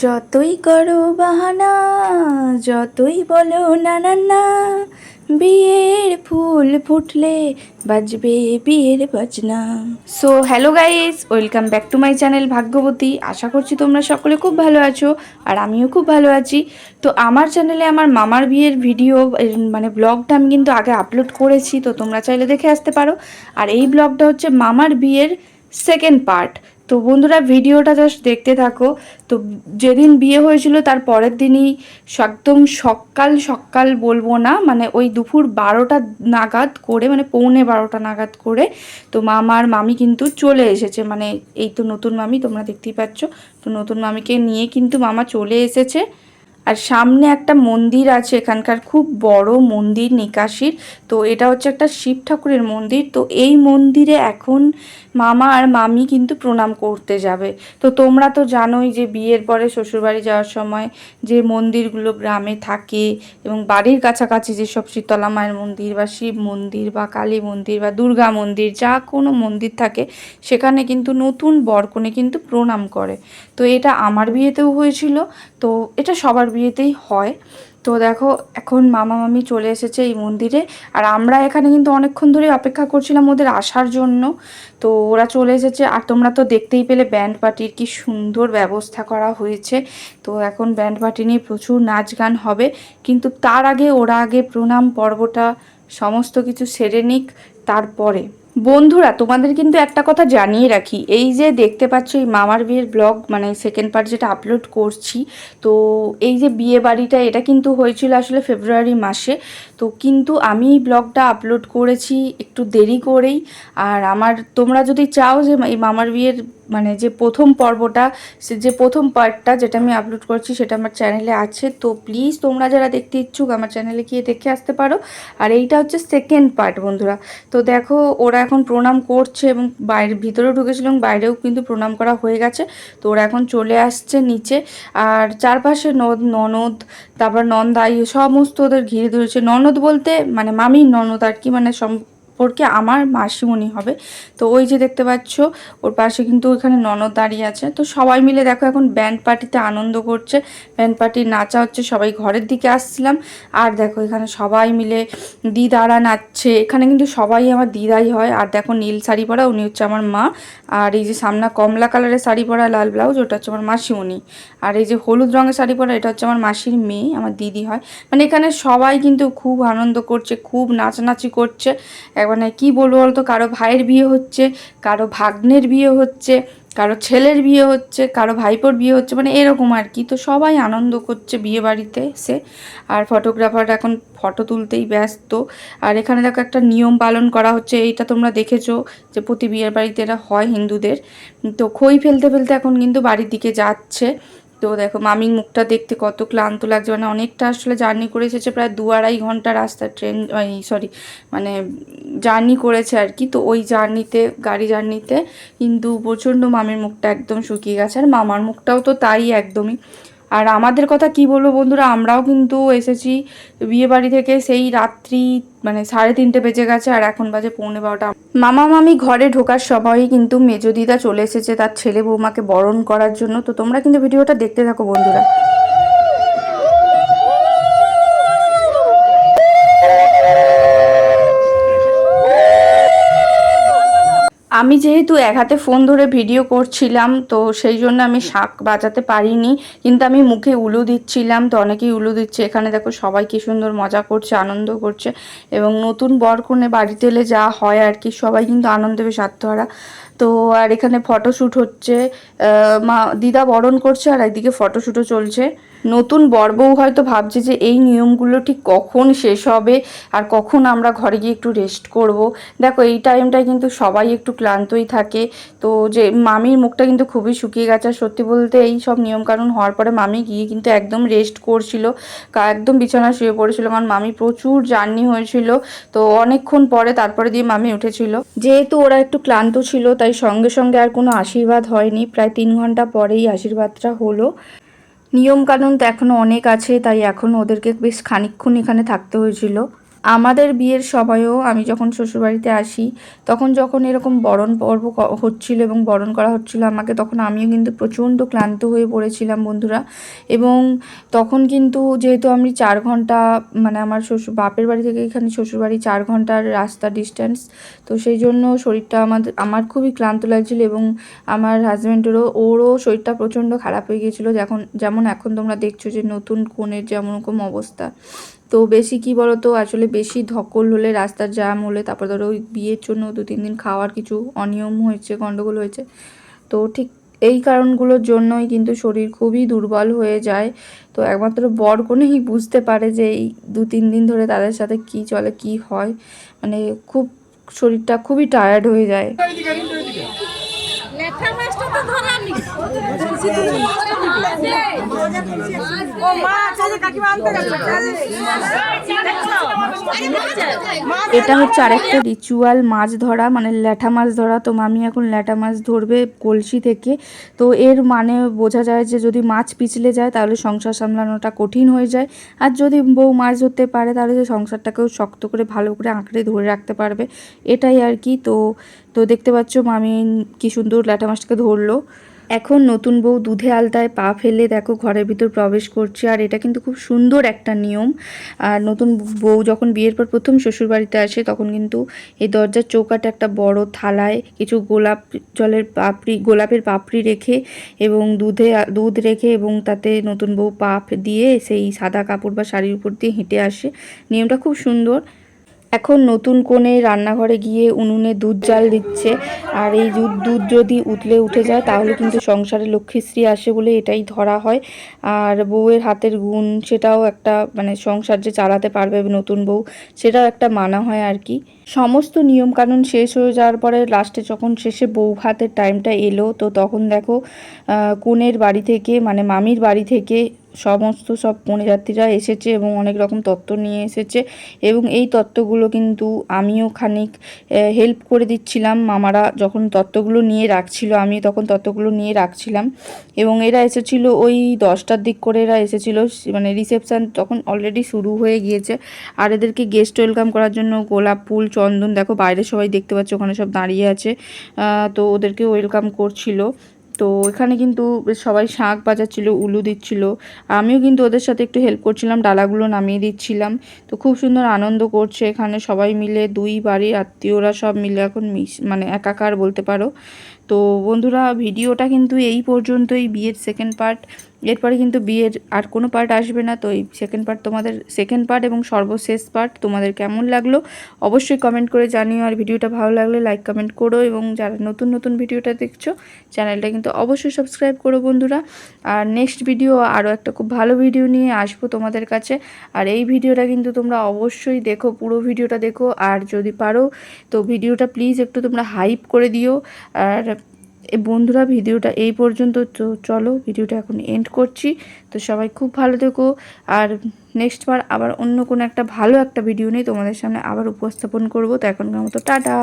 যতই করো বাহানা, যতই বলো না না না, বিয়ের ফুল ফুটলে বাজবে বিয়ের বাজনা। So hello guys, welcome back to my channel Bhagyabati. আশা করছি তোমরা সকলে খুব ভালো আছো আর আমিও খুব ভালো আছি। তো আমার চ্যানেলে আমার মামার বিয়ের ভিডিও মানে ব্লগটা আমি কিন্তু আগে আপলোড করেছি, তো তোমরা চাইলে দেখে আসতে পারো। আর এই ব্লগটা হচ্ছে মামার বিয়ের সেকেন্ড পার্ট। তো বন্ধুরা ভিডিওটা জাস্ট দেখতে থাকো। তো যেদিন বিয়ে হয়েছিল তার পরের দিনই একদম সকাল সকাল বলবো না, মানে ওই দুপুর 12টা নাগাদ করে, মানে পৌনে 12টা নাগাদ করে তো মামা আর মামি কিন্তু চলে এসেছে। মানে এই তো নতুন মামি, তোমরা দেখতেই পাচ্ছ। তো নতুন মামিকে নিয়ে কিন্তু মামা চলে এসেছে। আর সামনে একটা মন্দির আছে, এখানকার খুব বড় মন্দির নিকাশির। তো এটা হচ্ছে একটা শিব ঠাকুরের মন্দির। তো এই মন্দিরে এখন মামা আর মামি কিন্তু প্রণাম করতে যাবে। তো তোমরা তো জানোই যে বিয়ের পরে শ্বশুরবাড়ি যাওয়ার সময় যে মন্দিরগুলো গ্রামে থাকে এবং বাড়ির কাছাকাছি যেসব শীতলা মায়ের মন্দির বা শিব মন্দির বা কালী মন্দির বা দুর্গা মন্দির, যা কোনো মন্দির থাকে সেখানে কিন্তু নতুন বরকনে কিন্তু প্রণাম করে। তো এটা আমার বিয়েতেও হয়েছিল, তো এটা সবার বিয়েতেই হয়। তো দেখো এখন মামা মামি চলে এসেছে এই মন্দিরে, আর আমরা এখানে কিন্তু অনেকক্ষণ ধরে অপেক্ষা করছিলাম ওদের আসার জন্য। তো ওরা চলে এসেছে, আর তোমরা তো দেখতেই পেলে ব্যান্ড পার্টির কি সুন্দর ব্যবস্থা করা হয়েছে। তো এখন ব্যান্ড পার্টি নিয়ে প্রচুর নাচ গান হবে, কিন্তু তার আগে ওরা আগে প্রণাম পর্বটা সমস্ত কিছু সেরে নিক তারপরে। বন্ধুরা তোমাদের কিন্তু একটা কথা জানিয়ে রাখি, এই যে দেখতে পাচ্ছ এই মামার বিয়ের ব্লগ, মানে সেকেন্ড পার্ট যেটা আপলোড করছি, তো এই যে বিয়ে বাড়িটা এটা কিন্তু হয়েছিল আসলে ফেব্রুয়ারি মাসে। তো কিন্তু আমি এই ব্লগটা আপলোড করেছি একটু দেরি করেই। আর আমার তোমরা যদি চাও যে এই মামার বিয়ের মানে যে প্রথম পর্বটা, সে যে প্রথম পার্টটা যেটা আমি আপলোড করছি সেটা আমার চ্যানেলে আছে, তো প্লিজ তোমরা যারা দেখতে ইচ্ছুক আমার চ্যানেলে গিয়ে দেখে আসতে পারো। আর এইটা হচ্ছে সেকেন্ড পার্ট বন্ধুরা। তো দেখো ওরা এখন প্রণাম করছে এবং বাইরে ভিতরেও ঢুকেছিল এবং বাইরেও কিন্তু প্রণাম করা হয়ে গেছে। তো ওরা এখন চলে আসছে নিচে, আর চারপাশে ননদ, তারপর নন্দাই সমস্ত ওদের ঘিরে ধরেছে। ননদ বলতে মানে মামির ননদ আর কি, মানে সম্পর্কে আমার মাসিমণি হবে। তো ওই যে দেখতে পাচ্ছ ওর পাশে কিন্তু ওইখানে ননদ দাঁড়িয়ে আছে। তো সবাই মিলে দেখো এখন ব্যান্ড পার্টিতে আনন্দ করছে, ব্যান্ড পার্টির নাচা হচ্ছে, সবাই ঘরের দিকে আসছিলাম। আর দেখো এখানে সবাই মিলে দিদারা নাচছে, এখানে কিন্তু সবাই আমার দিদাই হয়। আর দেখো নীল শাড়ি পরা উনি হচ্ছে আমার মা, আর এই যে সামনা কমলা কালারের শাড়ি পরা লাল ব্লাউজ ওটা হচ্ছে আমার মাসিমণি, আর এই যে হলুদ রঙের শাড়ি পরা এটা হচ্ছে আমার মাসির মেয়ে, আমার দিদি হয়। মানে এখানে সবাই কিন্তু খুব আনন্দ করছে, খুব নাচানাচি করছে। মানে কি বলবো বলতো, কারো ভাইয়ের বিয়ে হচ্ছে, কারো ভাগ্নের বিয়ে হচ্ছে, কারো ছেলের বিয়ে হচ্ছে, কারো ভাইপোর বিয়ে হচ্ছে, মানে এরকম আর কি। তো সবাই আনন্দ করছে বিয়ে বাড়িতে এসে। আর ফটোগ্রাফার এখন ফটো তুলতেই ব্যস্ত। আর এখানে দেখো একটা নিয়ম পালন করা হচ্ছে, এইটা তোমরা দেখেছো যে প্রতি বিয়ের বাড়িতে এটা হয় হিন্দুদের। তো খই ফেলতে ফেলতে এখন কিন্তু বাড়ির দিকে যাচ্ছে। তো দেখো মামির মুখটা দেখতে কত ক্লান্ত লাগছে, মানে অনেকটা আসলে জার্নি করে এসেছে, প্রায় 2-2.5 ঘন্টা রাস্তা ট্রেন সরি মানে জার্নি করেছে আর কি। তো ওই জার্নিতে গাড়ি জার্নিতে কিন্তু প্রচণ্ড মামির মুখটা একদম শুকিয়ে গেছে, আর মামার মুখটাও তো তাই একদমই। আর আমাদের কথা কি বলবো বন্ধুরা, আমরাও কিন্তু এসেছি বিয়ে বাড়ি থেকে সেই রাত্রি মানে 3:30 বেজে গেছে, আর এখন বাজে 11:45। মামা মামি ঘরে ঢোকার সময়ই কিন্তু মেজো দিদা চলে এসেছে তার ছেলে বৌমাকে বরণ করার জন্য। তো তোমরা কিন্তু ভিডিওটা দেখতে থাকো বন্ধুরা। আমি যেহেতু এক হাতে ফোন ধরে ভিডিও করছিলাম, তো সেই জন্য আমি শাঁখ বাজাতে পারিনি, কিন্তু আমি মুখে উলু দিচ্ছিলাম। তো অনেকেই উলু দিচ্ছে, এখানে দেখো সবাই কি সুন্দর মজা করছে, আনন্দ করছে। এবং নতুন বরকনে বাড়িতে এলে যা হয় আর কি, সবাই কিন্তু আনন্দে বেশ আত্মহারা। তো আর এখানে ফটোশ্যুট হচ্ছে, মা দিদা বরণ করছে আর একদিকে ফটোশ্যুটও চলছে। নতুন বরবউ হয়তো ভাবছে যে এই নিয়মগুলো ঠিক কখন শেষ হবে আর কখন আমরা ঘরে গিয়ে একটু রেস্ট করব। দেখো এই টাইমটায় কিন্তু সবাই একটু ক্লান্তই থাকে। তো যে মামির মুখটা কিন্তু খুবই শুকিয়ে গেছে, আর সত্যি বলতে এই সব নিয়মকানুন হওয়ার পরে মামি গিয়ে কিন্তু একদম রেস্ট করছিল, একদম বিছানায় শুয়ে পড়েছিল, কারণ মামি প্রচুর জার্নি হয়েছিল। তো অনেকক্ষণ পরে তারপরে দিয়ে মামি উঠেছিল, যেহেতু ওরা একটু ক্লান্ত ছিল তাই সঙ্গে সঙ্গে আর কোনো আশীর্বাদ হয়নি, প্রায় 3 ঘন্টা পরেই আশীর্বাদটা হলো। নিয়মকানুন তো এখনও অনেক আছে, তাই এখন ওদেরকে বেশ খানিকক্ষণ এখানে থাকতে হয়েছিল। আমাদের বিয়ের সময়ও আমি যখন শ্বশুরবাড়িতে আসি তখন যখন এরকম বরণ পর্ব হচ্ছিল এবং বরণ করা হচ্ছিল আমাকে, তখন আমিও কিন্তু প্রচণ্ড ক্লান্ত হয়ে পড়েছিলাম বন্ধুরা। এবং তখন কিন্তু যেহেতু আমি 4 ঘন্টা মানে আমার বাপের বাড়ি থেকে এখানে শ্বশুরবাড়ি 4 ঘন্টার রাস্তা ডিস্ট্যান্স, তো সেই জন্য শরীরটা আমার খুবই ক্লান্ত লাগছিল এবং আমার হাজব্যান্ডেরও ওরও শরীরটা প্রচণ্ড খারাপ হয়ে গিয়েছিলো। যেমন এখন তোমরা দেখছো যে নতুন কনের যেমন রকম অবস্থা। তো বেশি কি বলো তো, আসলে বেশি ধকল হলে, রাস্তার জ্যাম হলে, তারপর ধরো ওই বিয়ের জন্য 2-3 দিন খাওয়ার কিছু অনিয়ম হয়েছে, গণ্ডগোল হয়েছে, তো ঠিক এই কারণগুলোর জন্যই কিন্তু শরীর খুবই দুর্বল হয়ে যায়। তো একমাত্র বর কনেই বুঝতে পারে যে এই 2-3 দিন ধরে তাদের সাথে কি চলে কি হয়, মানে খুব শরীরটা খুবই টায়ার্ড হয়ে যায়। এটা হচ্ছে আরেকটা রিচুয়াল, মাছ ধরা, মানে ল্যাঠা মাছ ধরা। তো মামি এখন ল্যাঠা মাছ ধরবে কলসি থেকে। তো এর মানে বোঝা যায় যে যদি মাছ পিছলে যায় তাহলে সংসার সামলানোটা কঠিন হয়ে যায়, আর যদি বউ মাছ ধরতে পারে তাহলে সে সংসারটাকেও শক্ত করে ভালো করে আঁকড়ে ধরে রাখতে পারবে, এটাই আর কি। তো তো দেখতে পাচ্ছ মামি কি সুন্দর ল্যাঠা মাছটাকে ধরলো। এখন নতুন বউ দুধে আলতায় পা ফেলে দেখো ঘরের ভিতর প্রবেশ করছে, আর এটা কিন্তু খুব সুন্দর একটা নিয়ম। আর নতুন বউ যখন বিয়ের পর প্রথম শ্বশুরবাড়িতে আসে তখন কিন্তু এই দরজার চৌকাঠে একটা বড় থালায় কিছু গোলাপের পাপড়ি রেখে এবং দুধ রেখে এবং তাতে নতুন বউ পা দিয়ে সেই সাদা কাপড় বা শাড়ির উপর দিয়ে হেঁটে আসে। নিয়মটা খুব সুন্দর। এখন নতুন কনে রান্নাঘরে গিয়ে উনুনে দুধ জাল দিচ্ছে, আর এই দুধ যদি উতলে উঠে যায় তাহলে কিন্তু সংসারে লক্ষ্মীশ্রী আসে বলে এটাই ধরা হয়। আর বউয়ের হাতের গুণ, সেটাও একটা মানে সংসার যে চালাতে পারবে নতুন বউ, সেটাও একটা মানা হয় আর কি। সমস্ত নিয়মকানুন শেষ হয়ে যাওয়ার পরে লাস্টে যখন শেষে বউ ভাতের টাইমটা এলো, তো তখন দেখো কনের বাড়ি থেকে মানে মামির বাড়ি থেকে সমস্ত সব কনেযাত্রীরা এসেছে এবং অনেক রকম তত্ত্ব নিয়ে এসেছে, এবং এই তত্ত্বগুলো কিন্তু আমিও খানিক হেল্প করে দিচ্ছিলাম। মামারা যখন তত্ত্বগুলো নিয়ে রাখছিল আমি তখন তত্ত্বগুলো নিয়ে রাখছিলাম, এবং এরা এসেছিলো ওই 10টার দিক করে এরা এসেছিলো, মানে রিসেপশান তখন অলরেডি শুরু হয়ে গিয়েছে। আর এদেরকে গেস্ট ওয়েলকাম করার জন্য গোলাপ ফুল চন্দন দেখো বাইরে সবাই দেখতে পাচ্ছে ওখানে সব দাঁড়িয়ে আছে, তো ওদেরকে ওয়েলকাম করছিল। তো এখানে কিন্তু সবাই শাঁখ বাজাচ্ছিল, উলু দিচ্ছিল, আমিও কিন্তু ওদের সাথে একটু হেল্প করছিলাম, ডালাগুলো নামিয়ে দিচ্ছিলাম। তো খুব সুন্দর আনন্দ করছে এখানে সবাই মিলে, দুই বাড়ির আত্মীয়রা সব মিলে এখন মানে একাকার বলতে পারো। তো বন্ধুরা ভিডিওটা কিন্তু এই পর্যন্তই, বিয়ের সেকেন্ড পার্ট। এরপরে কিন্তু বিয়ের আর কোনো পার্ট আসবে না। তো এই সেকেন্ড পার্ট এবং সর্বশেষ পার্ট তোমাদের কেমন লাগলো অবশ্যই কমেন্ট করে জানিও, আর ভিডিওটা ভালো লাগলে লাইক কমেন্ট করো, এবং যারা নতুন ভিডিওটা দেখছো চ্যানেলটা কিন্তু অবশ্যই সাবস্ক্রাইব করো বন্ধুরা। আর নেক্সট ভিডিও আরও একটা খুব ভালো ভিডিও নিয়ে আসবো তোমাদের কাছে। আর এই ভিডিওটা কিন্তু তোমরা অবশ্যই দেখো, পুরো ভিডিওটা দেখো, আর যদি পারো তো ভিডিওটা প্লিজ একটু তোমরা হাইপ করে দিও। আর বন্ধুরা ভিডিওটা এই পর্যন্ত, তো চলো ভিডিওটা এখন এন্ড করছি। তো সবাই খুব ভালো থেকো, আর নেক্সট বার আবার অন্য কোনো একটা ভালো একটা ভিডিও নিয়ে তোমাদের সামনে আবার উপস্থাপন করব। তো এখনকার মতো টাটা।